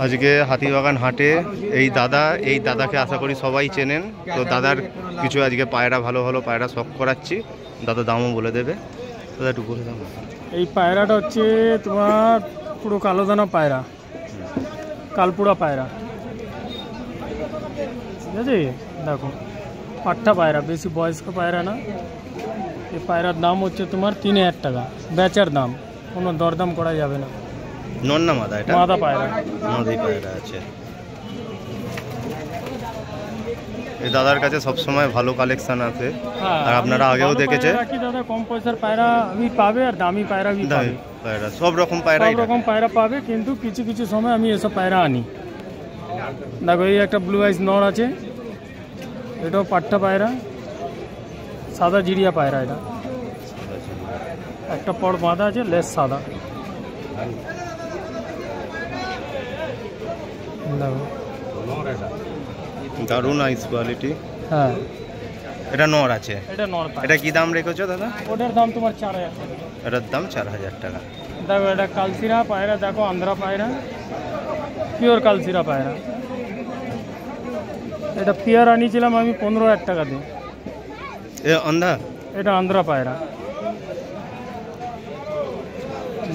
আজকে হাতিবাগান হাটে এই দাদাকে আশা করি সবাই চেনেন। তো দাদার কিছু আজকে পায়রা ভালো ভালো পায়রা শখ করাচ্ছি, দাদা দামও বলে দেবে। দাদা একটু বলে দাম। এই পায়রাটা হচ্ছে তোমার পুরো কালো দানা পায়রা, কালপুরা পায়রা, ঠিক আছে? দেখো পাট্টা পায়রা, বেশি বয়স্ক পায়রা না। এই পায়রার দাম হচ্ছে তোমার 3000 টাকা বেচার দাম, কোনো দরদাম করা যাবে না। নন না মাদা? এটা মাদা পায়রা, মাদি পায়রা আছে। এই দাদার কাছে সবসময় ভালো কালেকশন আছে, আর আপনারা আগেও দেখেছে। কি দাদা কম পয়সার পায়রা আমি পাবে, আর দামি পায়রা আমি পাবে, পায়রা সব রকম পায়রা পাবে। কিন্তু কিছু কিছু সময় আমি এসব পায়রা আনি। দেখো এই একটা ব্লু আইস নর আছে, এটাও পাট্টা পায়রা, সাদা জিরিয়া পায়রা। এটা একটা পড় বাঁধা আছে, লেস সাদা। দেখো দারুণ আইস কোয়ালিটি। হ্যাঁ এটা নর আছে, এটা নর পায়রা। এটা কি দাম রেখেছো দাদা? ওটার দাম তোমার 4000 টাকা। এটার দাম 4000 টাকা। দেখো এটা কালসিরা পায়রা, দেখো আন্ধ্রা পায়রা, পিওর কালসিরা পায়রা। এটা পিয়ার আনিয়েছিলাম আমি 15000 টাকা দিয়ে। এটা আন্ধ্রা পায়রা,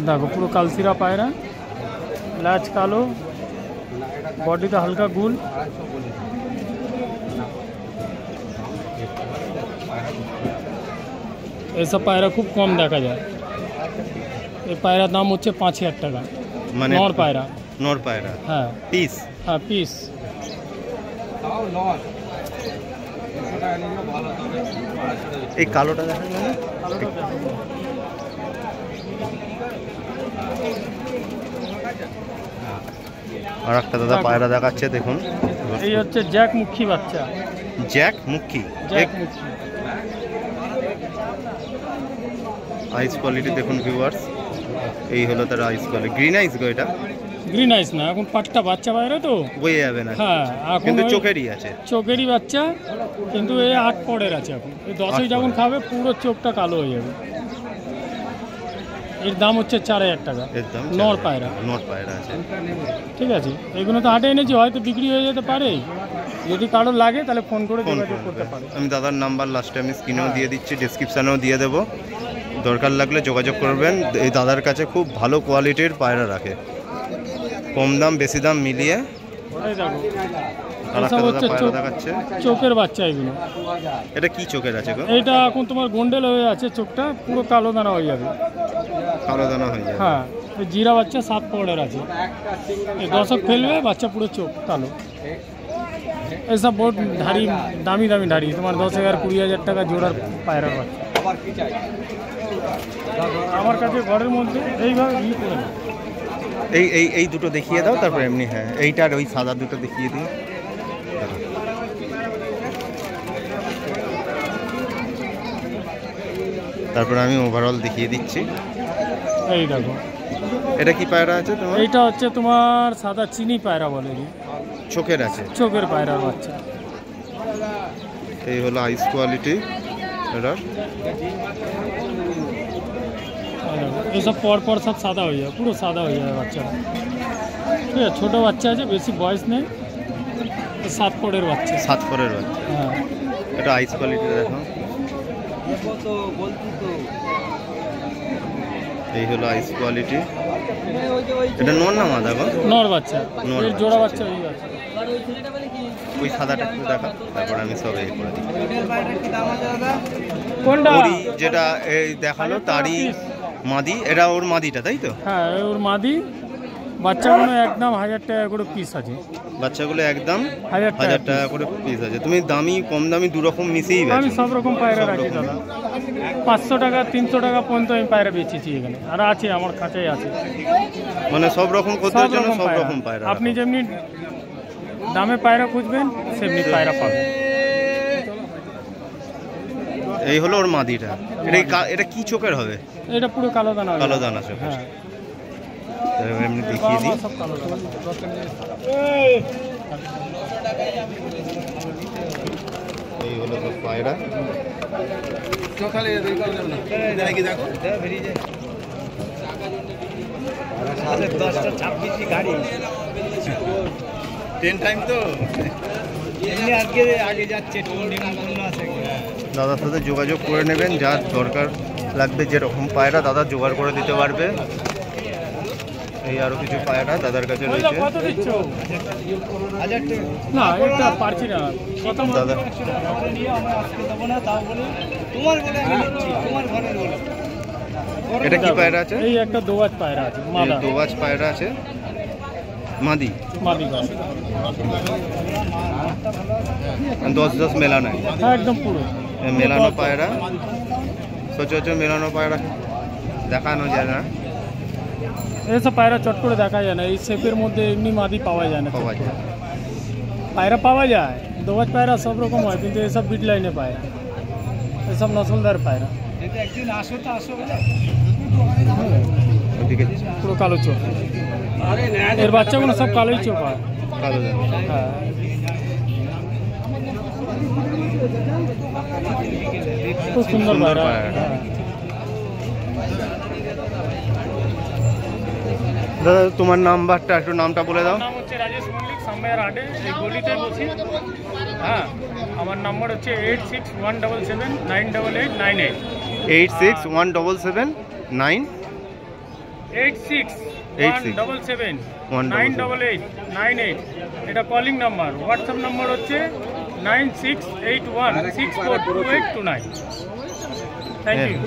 দেখো পুরো কালসিরা পায়রা, লাচ কালো, বডিতে হালকা গুল। এইসব পায়রা খুব কম দেখা যায়। এই পায়রার দাম হচ্ছে 5000 টাকা। মানে নর পায়রা, নর পায়রা। হ্যাঁ পিস, হ্যাঁ পিস। এই কালোটা দেখেন না? আর একটা দাদা পায়রা দেখাচ্ছে, দেখুন। এই হচ্ছে জ্যাক মুখী বাচ্চা। জ্যাক মুখী, আইস কোয়ালিটি দেখুন ভিউয়ার্স। এই হলো তার আইস কোয়ালিটি। গ্রিন আইস গো? এটা গ্রিন আইস না, এখন পাট্টা বাচ্চা পায়রা তো বয়ে যাবে না। হ্যাঁ কিন্তু চোখেরই আছে, চোখেরই বাচ্চা, কিন্তু এই 8 পড়ের আছে। এখন এই 10ই যখন খাবে পুরো চোখটা কালো হয়ে যাবে। এর দাম হচ্ছে 4000 টাকা। নর পায়রা, নর পায়রা আছে, ঠিক আছে? এগুলো তো হাটে এনেছি, হয়তো বিক্রি হয়ে যেতে পারে। যদি কারোর লাগে তাহলে ফোন করে যোগাযোগ করতে পারে। আমি দাদার নাম্বার লাস্টে আমি স্ক্রিনেও দিয়ে দিচ্ছি, ডেসক্রিপশানেও দিয়ে দেবো। দরকার লাগলে যোগাযোগ করবেন। এই দাদার কাছে খুব ভালো কোয়ালিটির পায়রা রাখে, কম দাম বেশি দাম মিলিয়ে। চোখের বাচ্চা এগুলো। এটা কি চোখের আছে গো? এটা এখন তোমার গোন্ডেল হয়ে আছে, চোখটা পুরো কালো দানা হয়ে যাবে। কালো দানা হয়ে যাবে, হ্যাঁ। জিরা বাচ্চা 7 পড়ের আছে। এই দশক ফেলবে, বাচ্চা পুরো চোখ কালো। এইসব বহুত ধারি, দামি দামি ধারি, তোমার 10,000 20,000 টাকা জোড়ার পায়রা বাচ্চা আমার কাছে ঘরের মধ্যে এইভাবে করে না। এই দুটো দেখিয়ে দাও, তারপর এমনি। হ্যাঁ, এইটার ওই সাদা দুটো দেখিয়ে দিই। তারপর আমি ওভারঅল দেখিয়ে দিচ্ছি। এই দেখো এটা কি পায়রা আছে তোমার? এইটা হচ্ছে তোমার সাদা চিনি পায়রা বলে, চোখের আছে, চোখের পায়রার বাচ্চা। এই হলো আইস কোয়ালিটি এটার। এইসব পর সব সাদা হয়ে যায়, পুরো সাদা হয়ে যায় বাচ্চারা, ঠিক আছে? ছোটো বাচ্চা আছে, বেশি বয়স নেই, 7 পরের বাচ্চা। 7 পরের বাচ্চা, হ্যাঁ। এটা আইস কোয়ালিটি দেখো। এই হলো আইস কোয়ালিটি। এটা নর না মাদা গো? নর বাচ্চা, এর জোড়া বাচ্চা ওই বাচ্চা। ওই সাদাটা একটু দেখা, তারপর আমি সব এই করে দিই। কোনটা? যেটা এই দেখালো তারই মাদি। এটা ওর মাদিটা, তাই তো? হ্যাঁ, ওর মাদি। বাচ্চাগুলো একদম 1000 টাকা করে পিস আছে। বাচ্চাগুলো একদম 1000 টাকা করে পিস আছে। তুমি দামি কম দামি দু রকম মিশিয়েই বেচো? আমি সব রকম পায়রা রাখি দাদা। 500 টাকা 300 টাকা পর্যন্ত আমি পায়রা বেচেছি এখানে, আর আছে আমার কাছেই আছে। মানে সব রকম করতে জন্য সব রকম পায়রা। আপনি যেমনি দামে পায়রা খুঁজবেন সেমনি পায়রা পাবেন। এই হলো ওর মাদিটা। এটা কি চোখের হবে? এটা পুরো কালো দানা। কালো দানা চোখ। হ্যাঁ, এমনি দেখিয়ে দিই। এই হলো তো পায়রা। 10টা 26 গাড়ি 10 টাইম তো এমনি আগে যাচ্ছে টুর্নামেন্ট আছে। দাদার সাথে যোগাযোগ করে নেবেন, যার দরকার লাগবে যেরকম পায়রা দাদা জোগাড় করে দিতে পারবে। এই আরো কিছু পায়রা দাদার কাছে রয়েছে। কত দিচ্ছ? 1000 টাকা না, এটা পারছি না কত দাদা নিয়ে আমরা আজকে দেব না, তাও বলে তোমার বলে আমি নিচ্ছি, তোমার ঘরের বলে। এটা কি পায়রা আছে? এই একটা দোয়াজ পায়রা আছে, মাদা দোবাজ পায়রা আছে, মাদি মাদি পায়রা। 10 মেলানো, হ্যাঁ একদম পুরো মেলানো পায়রা। সচরাচর মেলানো পায়রা দেখানো যায় না, এসব পায়রা চট করে দেখা যায় না, এই শেপের মধ্যে এমনি মাদি পাওয়া যায় না। পাওয়া যায়। পায়রা পাওয়া যায়, দোয়াজ পায়রা সব রকম হয়, কিন্তু এসব বিট লাইনে পায়রা, এসব নসলদার পায়রা। একদিন আসো তো আসো, ওদিকে পুরো কালো চোখ, এর বাচ্চাগুলো সব কালোই চোখ হয়। কালো দাম। হ্যাঁ খুব সুন্দর পায়রা। হ্যাঁ। দাদা তোমার নাম্বারটা একটু নামটা বলে দাও। আমার নাম হচ্ছে রাজেশ মল্লিক, সাম্বাইয়ার হাটে এই গলিতে বসি। হ্যাঁ, আমার নাম্বার হচ্ছে 8617798898। 861779 8617798898। এটা কলিং নাম্বার। হোয়াটসঅ্যাপ নাম্বার হচ্ছে 9681642829। Thank you.